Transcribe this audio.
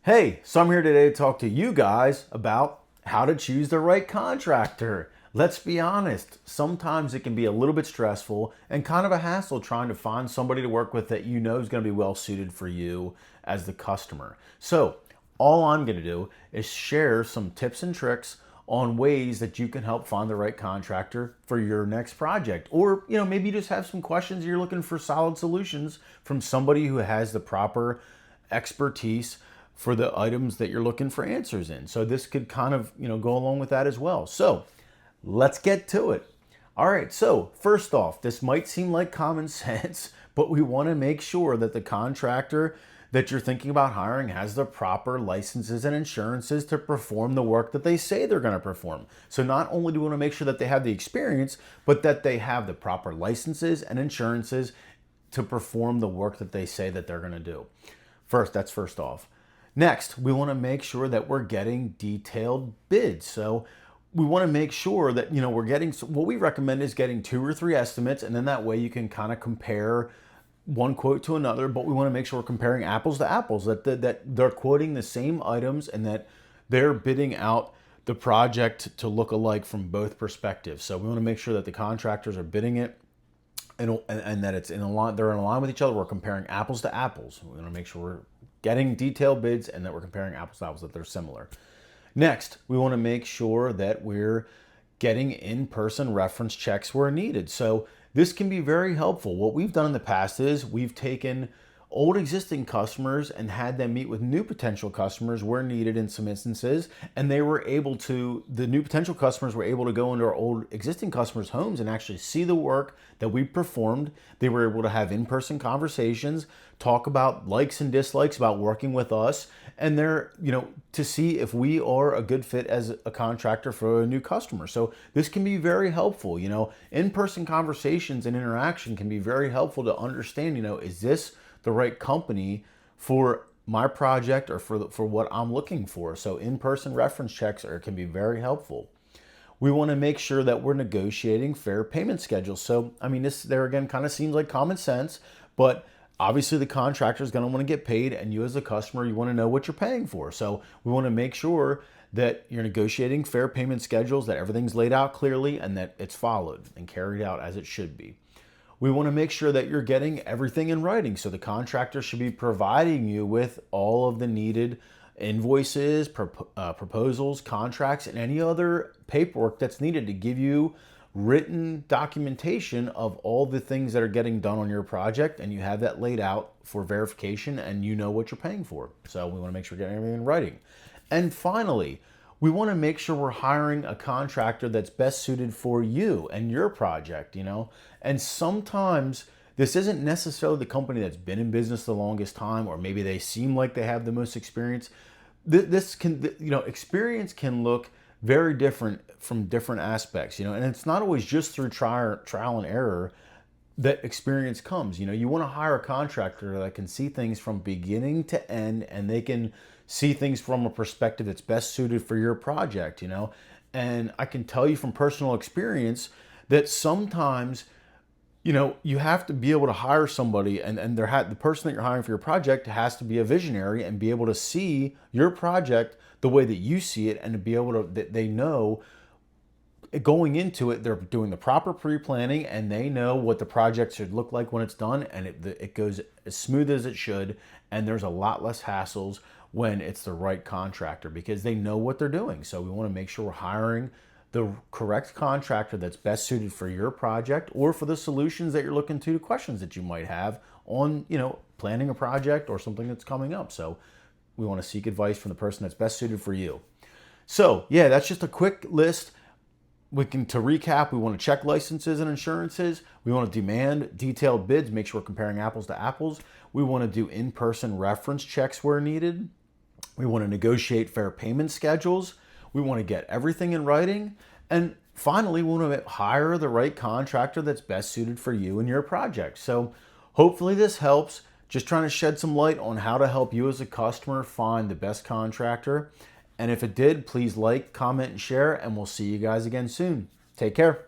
Hey, so I'm here today to talk to you guys about how to choose the right contractor. Let's be honest, sometimes it can be a little bit stressful and kind of a hassle trying to find somebody to work with that you know is going to be well suited for you as the customer. So, all I'm going to do is share some tips and tricks on ways that you can help find the right contractor for your next project. Or, maybe you just have some questions and you're looking for solid solutions from somebody who has the proper expertise for the items that you're looking for answers in. So this could kind of, go along with that as well. So let's get to it. All right, so first off, this might seem like common sense, but we want to make sure that the contractor that you're thinking about hiring has the proper licenses and insurances to perform the work that they say they're going to perform. So not only do we want to make sure that they have the experience, but that they have the proper licenses and insurances to perform the work that they say that they're going to do. That's first off. Next, we want to make sure that we're getting detailed bids. So we want to make sure that, we're getting, what we recommend is getting 2 or 3 estimates, and then that way you can kind of compare one quote to another, but we want to make sure we're comparing apples to apples, that they're quoting the same items and that they're bidding out the project to look alike from both perspectives. So we want to make sure that the contractors are bidding it and that it's in a line, they're in line with each other. We're comparing apples to apples. We want to make sure we're getting detailed bids and that we're comparing apples to apples, that they're similar. Next, we want to make sure that we're getting in-person reference checks where needed. So this can be very helpful. What we've done in the past is we've taken old existing customers and had them meet with new potential customers where needed in some instances, and the new potential customers were able to go into our old existing customers' homes and actually see the work that we performed. They were able to have in-person conversations, talk about likes and dislikes about working with us, and to see if we are a good fit as a contractor for a new customer. So this can be very helpful. In-person conversations and interaction can be very helpful to understand, is this the right company for my project or for what I'm looking for. So in-person reference checks can be very helpful. We want to make sure that we're negotiating fair payment schedules. So, this there again kind of seems like common sense, but obviously the contractor is going to want to get paid, and you as a customer, you want to know what you're paying for. So we want to make sure that you're negotiating fair payment schedules, that everything's laid out clearly, and that it's followed and carried out as it should be. We want to make sure that you're getting everything in writing. So the contractor should be providing you with all of the needed invoices, proposals, contracts, and any other paperwork that's needed to give you written documentation of all the things that are getting done on your project, and you have that laid out for verification and you know what you're paying for. So we want to make sure we're getting everything in writing. And finally, we want to make sure we're hiring a contractor that's best suited for you and your project, And sometimes this isn't necessarily the company that's been in business the longest time, or maybe they seem like they have the most experience. Experience can look very different from different aspects, and it's not always just through trial and error that experience comes. You want to hire a contractor that can see things from beginning to end, and they can see things from a perspective that's best suited for your project, And I can tell you from personal experience that sometimes, you have to be able to hire somebody, and the person that you're hiring for your project has to be a visionary and be able to see your project the way that you see it, and to be able to, that they know going into it, they're doing the proper pre-planning, and they know what the project should look like when it's done, and it goes as smooth as it should, and there's a lot less hassles when it's the right contractor because they know what they're doing. So we want to make sure we're hiring the correct contractor that's best suited for your project or for the solutions that you're looking to, questions that you might have on, planning a project or something that's coming up. So we want to seek advice from the person that's best suited for you. So yeah, that's just a quick list. To recap, we want to check licenses and insurances. We want to demand detailed bids, make sure we're comparing apples to apples. We want to do in-person reference checks where needed. We want to negotiate fair payment schedules. We want to get everything in writing. And finally, we want to hire the right contractor that's best suited for you and your project. So hopefully this helps. Just trying to shed some light on how to help you as a customer find the best contractor. And if it did, please like, comment, and share, and we'll see you guys again soon. Take care.